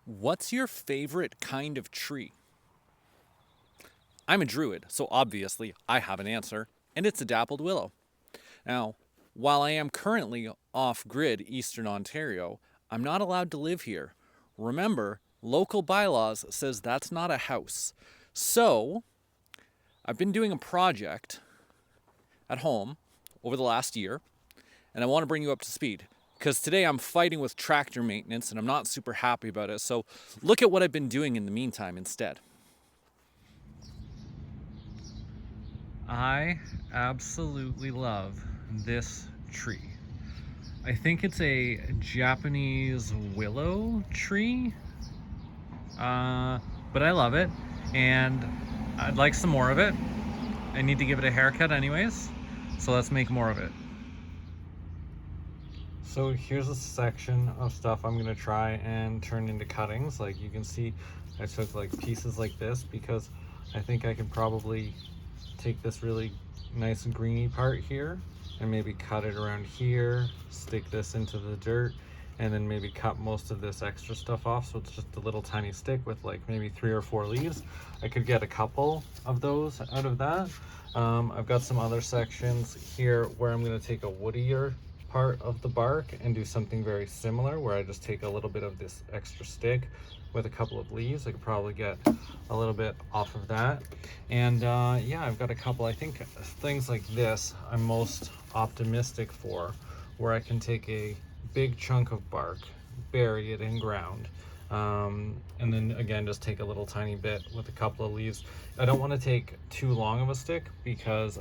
What's your favorite kind of tree? I'm a druid, so obviously I have an answer, and it's a dappled willow. Now, while I am currently off grid Eastern Ontario, I'm not allowed to live here. Remember, local bylaws says that's not a house. So, I've been doing a project at home over the last year, and I want to bring you up to speed because today I'm fighting with tractor maintenance and I'm not super happy about it. So, look at what I've been doing in the meantime instead. I absolutely love this tree. I think it's a Japanese willow tree, but I love it and I'd like some more of it. I need to give it a haircut anyways, so let's make more of it. So here's a section of stuff I'm gonna try and turn into cuttings. Like you can see, I took like pieces like this because I think I can probably take this really nice and greeny part here and maybe cut it around here, stick this into the dirt, and then maybe cut most of this extra stuff off so it's just a little tiny stick with like maybe 3 or 4 leaves. I could get a couple of those out of that. I've got some other sections here where I'm going to take a woodier part of the bark and do something very similar where I just take a little bit of this extra stick with a couple of leaves. I could probably get a little bit off of that. And yeah, I've got a couple. I think things like this I'm most optimistic for, where I can take a big chunk of bark, bury it in ground, and then again just take a little tiny bit with a couple of leaves. I don't want to take too long of a stick because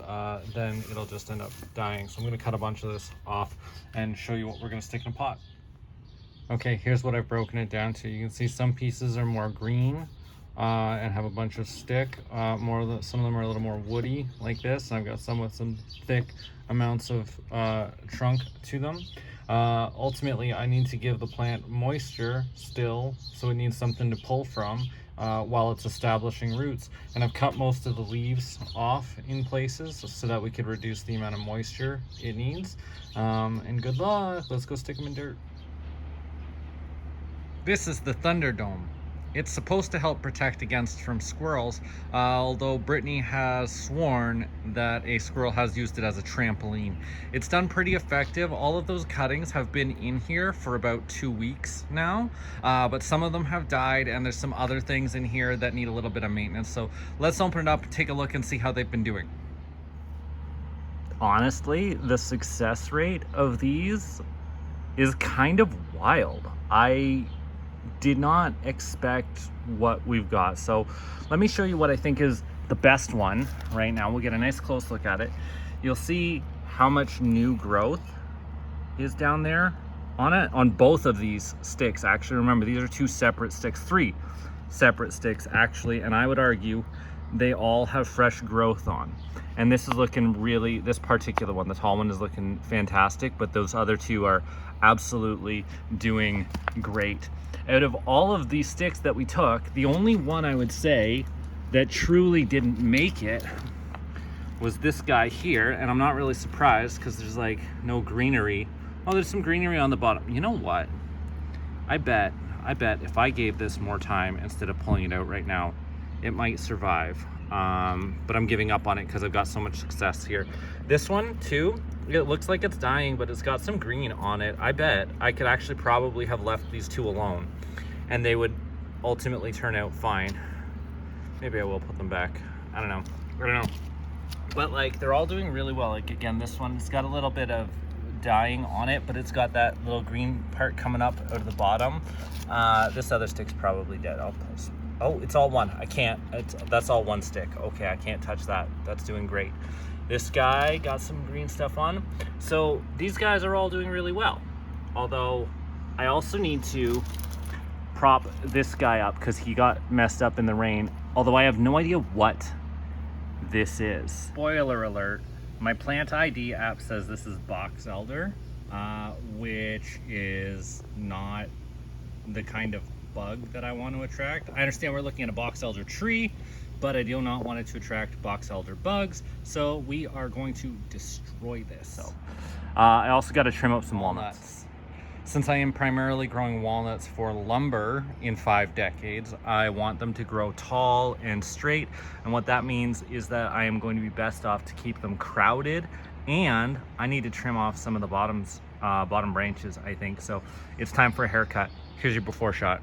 then it'll just end up dying. So I'm going to cut a bunch of this off and show you what we're going to stick in a pot. Okay, here's what I've broken it down to. You can see some pieces are more green and have a bunch of stick. Some of them are a little more woody like this. I've got some with some thick amounts of trunk to them. Ultimately, I need to give the plant moisture still, so it needs something to pull from while it's establishing roots. And I've cut most of the leaves off in places so that we could reduce the amount of moisture it needs. And good luck. Let's go stick them in dirt. This is the Thunderdome. It's supposed to help protect against from squirrels, although Brittany has sworn that a squirrel has used it as a trampoline. It's done pretty effective. All of those cuttings have been in here for about 2 weeks now, but some of them have died and there's some other things in here that need a little bit of maintenance. So let's open it up and take a look and see how they've been doing. Honestly, the success rate of these is kind of wild. I did not expect what we've got. So let me show you what I think is the best one right now. We'll get a nice close look at it. You'll see how much new growth is down there on it, on both of these sticks. Actually, remember, these are 2 separate sticks, 3 separate sticks actually, and I would argue they all have fresh growth on. And this is looking really, this particular one, the tall one, is looking fantastic, but those other 2 are absolutely doing great. Out of all of these sticks that we took, the only one I would say that truly didn't make it was this guy here, and I'm not really surprised because there's like no greenery. Oh, there's some greenery on the bottom. You know what? I bet if I gave this more time instead of pulling it out right now, it might survive. But I'm giving up on it because I've got so much success here. This one too, it looks like it's dying, but it's got some green on it. I bet I could actually probably have left these 2 alone and they would ultimately turn out fine. Maybe I will put them back. I don't know. But like, they're all doing really well. Like again, this one's got a little bit of dying on it, but it's got that little green part coming up out of the bottom. This other stick's probably dead. I'll post. Oh, it's all one. I can't. That's all one stick. Okay, I can't touch that. That's doing great. This guy got some green stuff on. So these guys are all doing really well. Although I also need to prop this guy up because he got messed up in the rain. Although I have no idea what this is. Spoiler alert, my plant ID app says this is box elder, which is not the kind of bug that I want to attract. I understand we're looking at a box elder tree, but I do not want it to attract box elder bugs, so we are going to destroy this. So I also got to trim up some walnuts. Since I am primarily growing walnuts for lumber in 5 decades, I want them to grow tall and straight. And what that means is that I am going to be best off to keep them crowded, and I need to trim off some of the bottom branches, I think. So it's time for a haircut. Here's your before shot.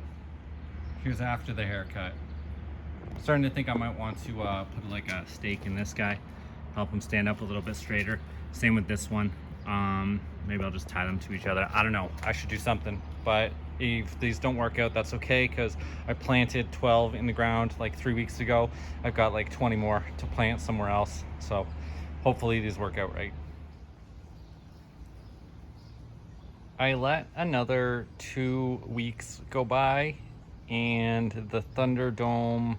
Here's after the haircut. I'm starting to think I might want to put like a stake in this guy, help him stand up a little bit straighter. Same with this one. Maybe I'll just tie them to each other. I don't know, I should do something. But if these don't work out, that's okay, because I planted 12 in the ground like 3 weeks ago. I've got like 20 more to plant somewhere else. So hopefully these work out right. I let another 2 weeks go by, and the Thunderdome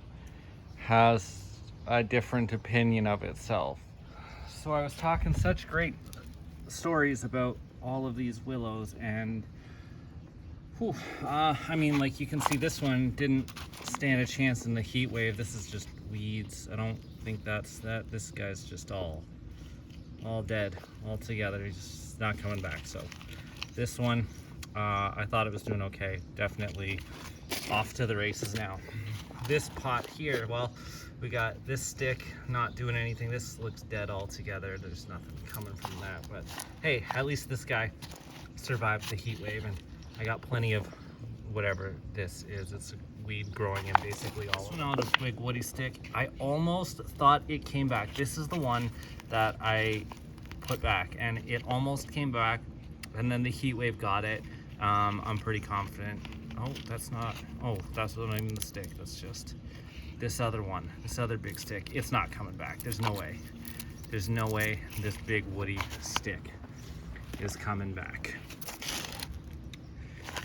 has a different opinion of itself. So I was talking such great stories about all of these willows, and I mean, like, you can see this one didn't stand a chance in the heat wave. This is just weeds. I don't think that's that. This guy's just all dead altogether. He's just not coming back. So this one, I thought it was doing okay. Definitely off to the races now. This pot here, well, we got this stick not doing anything. This looks dead altogether. There's nothing coming from that. But hey, at least this guy survived the heat wave, and I got plenty of whatever this is. It's a weed growing in basically all of it. Out a big woody stick. I almost thought it came back. This is the one that I put back, and it almost came back, and then the heat wave got it. I'm pretty confident. Oh, that's not, oh, that's not even the stick. That's just this other one, this other big stick. It's not coming back. There's no way. There's no way this big woody stick is coming back.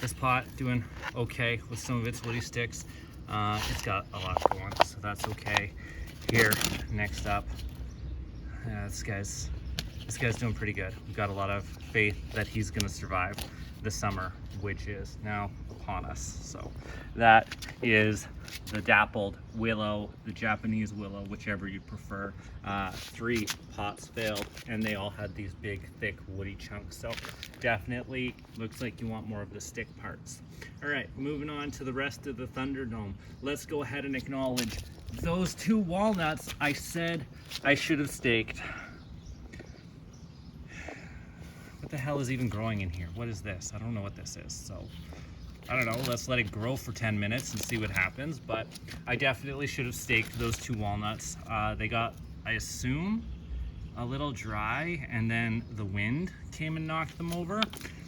This pot doing okay with some of its woody sticks. It's got a lot going, so that's okay. Here, next up, this guy's doing pretty good. We've got a lot of faith that he's gonna survive the summer, which is now upon us. So that is the Dappled Willow, the Japanese willow, whichever you prefer. 3 pots failed, and they all had these big, thick, woody chunks. So definitely looks like you want more of the stick parts. All right, moving on to the rest of the Thunderdome. Let's go ahead and acknowledge those 2 walnuts I said I should have staked. What the hell is even growing in here? What is this? I don't know what this is. So I don't know, let's let it grow for 10 minutes and see what happens. But I definitely should have staked those 2 walnuts. They got, I assume, a little dry, and then the wind came and knocked them over.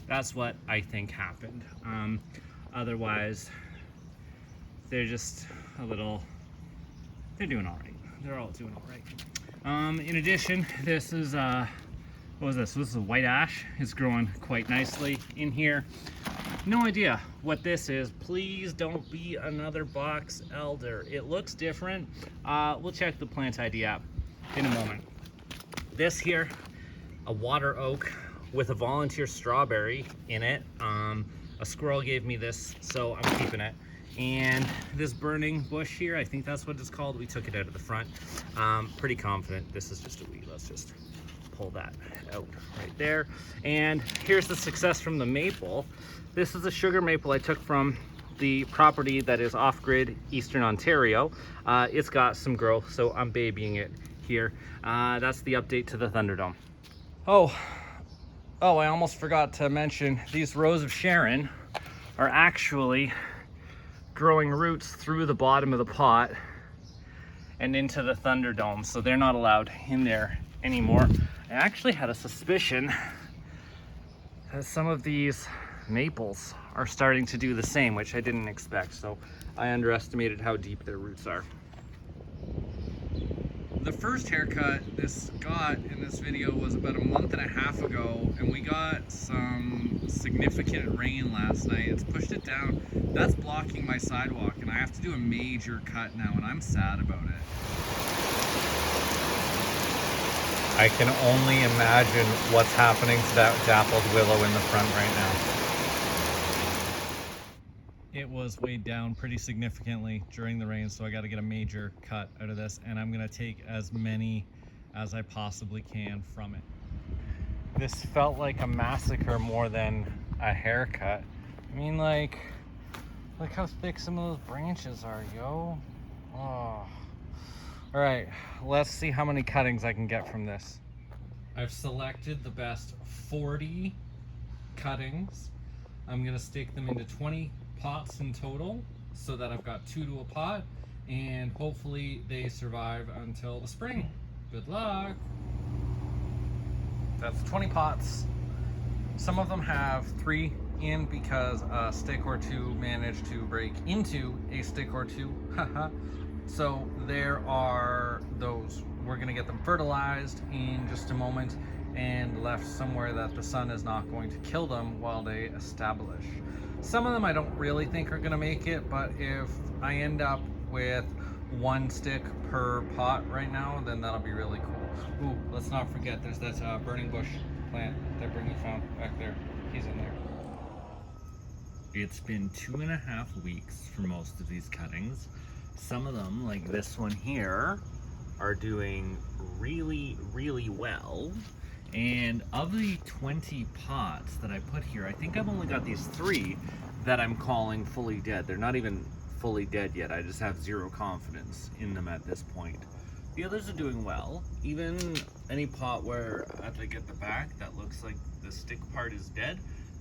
That's what I think happened. Otherwise, they're just a little, they're doing all right. They're all doing all right. In addition, this is, what was this? This is a white ash. It's growing quite nicely in here. No idea what this is. Please don't be another box elder. It looks different. We'll check the plant ID app in a moment. This here, a water oak with a volunteer strawberry in it. A squirrel gave me this, so I'm keeping it. And this burning bush here, I think that's what it's called. We took it out of the front. Pretty confident this is just a weed. Let's just pull that out right there. And here's the success from the maple. This is a sugar maple I took from the property that is off-grid Eastern Ontario. It's got some growth, so I'm babying it here. That's the update to the Thunderdome. Oh, I almost forgot to mention these Rose of Sharon are actually growing roots through the bottom of the pot and into the Thunderdome, so they're not allowed in there anymore. I actually had a suspicion that some of these maples are starting to do the same, which I didn't expect, so I underestimated how deep their roots are. The first haircut this got in this video was about a month and a half ago, and we got some significant rain last night. It's pushed it down. That's blocking my sidewalk, and I have to do a major cut now, and I'm sad about it. I can only imagine what's happening to that dappled willow in the front right now. It was weighed down pretty significantly during the rain, so I got to get a major cut out of this, and I'm going to take as many as I possibly can from it. This felt like a massacre more than a haircut. I mean, like, look how thick some of those branches are, yo. Oh. All right, let's see how many cuttings I can get from this. I've selected the best 40 cuttings. I'm gonna stick them into 20 pots in total so that I've got 2 to a pot, and hopefully they survive until the spring. Good luck. That's 20 pots. Some of them have 3 in because a stick or 2 managed to break into a stick or 2. So there are those. We're gonna get them fertilized in just a moment and left somewhere that the sun is not going to kill them while they establish. Some of them I don't really think are gonna make it, but if I end up with 1 stick per pot right now, then that'll be really cool. Ooh, let's not forget there's that burning bush plant that Brittany found back there. He's in there. It's been 2.5 weeks for most of these cuttings. Some of them, like this one here, are doing really, really well. And of the 20 pots that I put here, I think I've only got these 3 that I'm calling fully dead. They're not even fully dead yet. I just have 0 confidence in them at this point. The others are doing well. Even any pot where as I get the back that looks like the stick part is dead,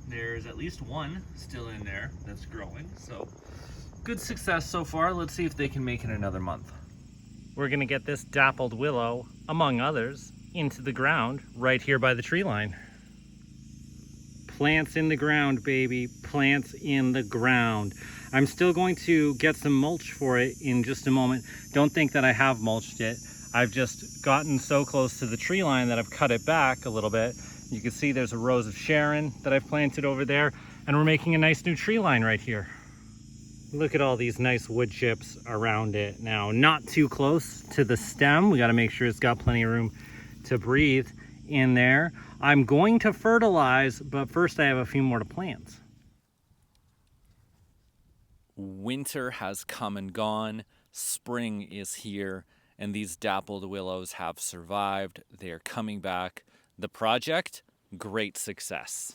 there's at least 1 still in there that's growing. So good success so far. Let's see if they can make it another month. We're gonna get this dappled willow, among others, into the ground right here by the tree line. Plants in the ground, baby. Plants in the ground. I'm still going to get some mulch for it in just a moment. Don't think that I have mulched it. I've just gotten so close to the tree line that I've cut it back a little bit. You can see there's a rose of Sharon that I've planted over there, and we're making a nice new tree line right here. Look at all these nice wood chips around it now. Not too close to the stem. We got to make sure it's got plenty of room to breathe in there. I'm going to fertilize, but first I have a few more to plant. Winter has come and gone. Spring is here, and these dappled willows have survived. They are coming back. The project, great success.